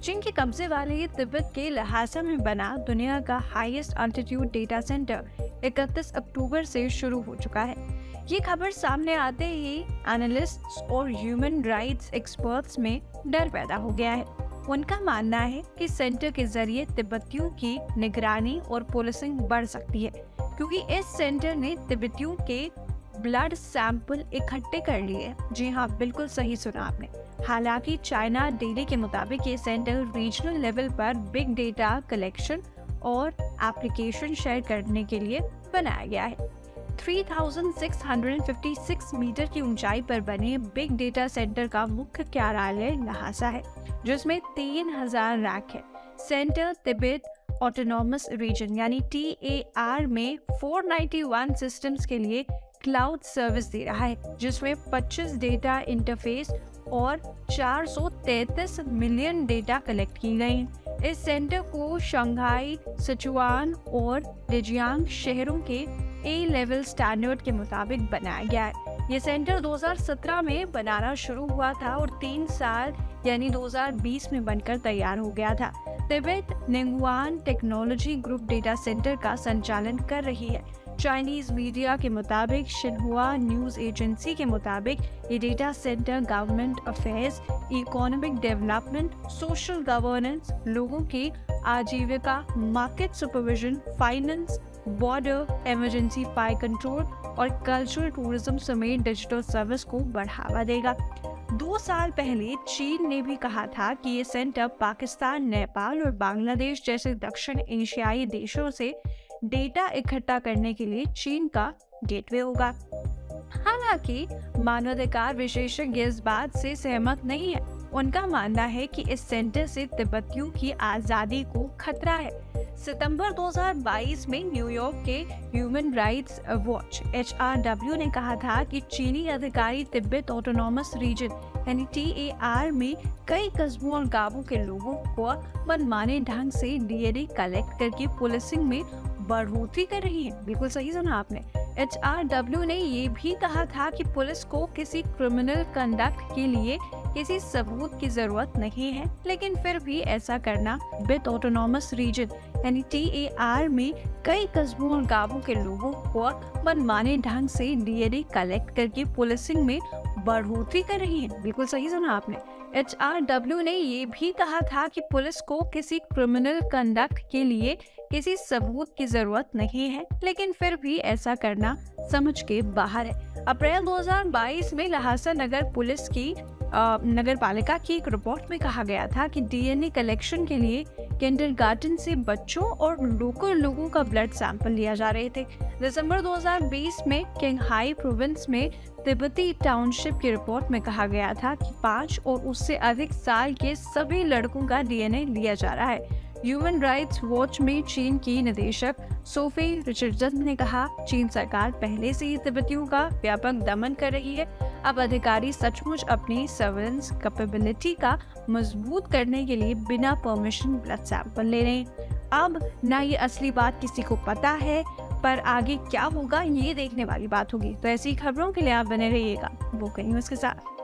चीन के कब्जे वाले ये तिब्बत के लहासा में बना दुनिया का हाईएस्ट अल्टीट्यूड डेटा सेंटर 31 अक्टूबर से शुरू हो चुका है। ये खबर सामने आते ही एनालिस्ट्स और ह्यूमन राइट्स एक्सपर्ट्स में डर पैदा हो गया है। उनका मानना है कि सेंटर के जरिए तिब्बतियों की निगरानी और पुलिसिंग बढ़ सकती है, क्योंकि इस सेंटर ने तिब्बतियों के ब्लड सैंपल इकट्ठे कर लिए। जी हाँ, बिल्कुल सही सुना आपने। हालांकि चाइना डेली के मुताबिक ये सेंटर रीजनल लेवल पर बिग डेटा कलेक्शन और एप्लीकेशन शेयर करने के लिए बनाया गया है। 3656 मीटर की ऊंचाई पर बने बिग डेटा सेंटर का मुख्य कार्यालय लहासा है, जिसमें 3000 रैक है। सेंटर तिब्बत ऑटोनॉमस रीजन यानी TAR में 491 सिस्टम्स के लिए क्लाउड सर्विस दे रहा है, जिसमें 25 डेटा इंटरफेस और 433 मिलियन डेटा कलेक्ट की गई। इस सेंटर को शंघाई, सिचुआन और लिजियांग शहरों के A लेवल स्टैंडर्ड के मुताबिक बनाया गया है। ये सेंटर 2017 में बनाना शुरू हुआ था और 3 साल यानी 2020 में बनकर तैयार हो गया था। Tibet Ningguan technology group data center का संचालन कर रही है। चाइनीज मीडिया के मुताबिक शिन्हुआ न्यूज एजेंसी के मुताबिक ये data centre government affairs, economic development, social governance, लोगों की आजीविका, market supervision, finance, border, emergency fire control और कल्चरल टूरिज्म समेत डिजिटल सर्विस को बढ़ावा देगा। 2 साल पहले चीन ने भी कहा था कि ये सेंटर पाकिस्तान, नेपाल और बांग्लादेश जैसे दक्षिण एशियाई देशों से डेटा इकट्ठा करने के लिए चीन का गेटवे होगा। हालांकि मानवाधिकार विशेषज्ञ इस बात से सहमत नहीं है। उनका मानना है कि इस सेंटर से तिब्बतियों की आजादी को खतरा है। सितंबर 2022 में न्यूयॉर्क के ह्यूमन राइट्स वॉच HRW ने कहा था कि चीनी अधिकारी तिब्बत ऑटोनॉमस रीजन यानी TAR में कई कस्बों और गांवों के लोगों को मनमाने ढंग से DNA कलेक्ट करके पुलिसिंग में बढ़ोतरी कर रही है। बिल्कुल सही सुना आपने। HRW ने ये भी कहा था कि पुलिस को किसी क्रिमिनल कंडक्ट के लिए किसी सबूत की जरूरत नहीं है, लेकिन फिर भी ऐसा करना तिब्बत ऑटोनॉमस रीजन यानी TAR में कई कस्बों और गांवों के लोगों को मनमाने ढंग से DNA कलेक्ट करके पुलिसिंग में बढ़ोतरी कर रही है। बिल्कुल सही सुना आपने। HRW ने ये भी कहा था कि पुलिस को किसी क्रिमिनल कंडक्ट के लिए किसी सबूत की जरूरत नहीं है, लेकिन फिर भी ऐसा करना समझ के बाहर है। अप्रैल 2022 में लहासा नगर पुलिस की नगर पालिका की एक रिपोर्ट में कहा गया था कि DNA कलेक्शन के लिए किंडरगार्टन से बच्चों और लोकल लोगों का ब्लड सैंपल लिया जा रहे थे। दिसंबर 2020 में किंगहाई प्रोविंस में तिब्बती टाउनशिप की रिपोर्ट में कहा गया था कि 5 और उससे अधिक साल के सभी लड़कों का DNA लिया जा रहा है। ह्यूमन राइट्स वॉच में चीन की निदेशक सोफी रिचर्डसन ने कहा, चीन सरकार पहले से ही तिब्बतियों का व्यापक दमन कर रही है। अब अधिकारी सचमुच अपनी सर्वेलेंस कैपेबिलिटी का मजबूत करने के लिए बिना परमिशन ब्लड सैंपल ले रहे हैं। अब ना ये असली बात किसी को पता है, पर आगे क्या होगा ये देखने वाली बात होगी। तो ऐसी खबरों के लिए आप बने रहिएगा वो न्यूज़ के साथ।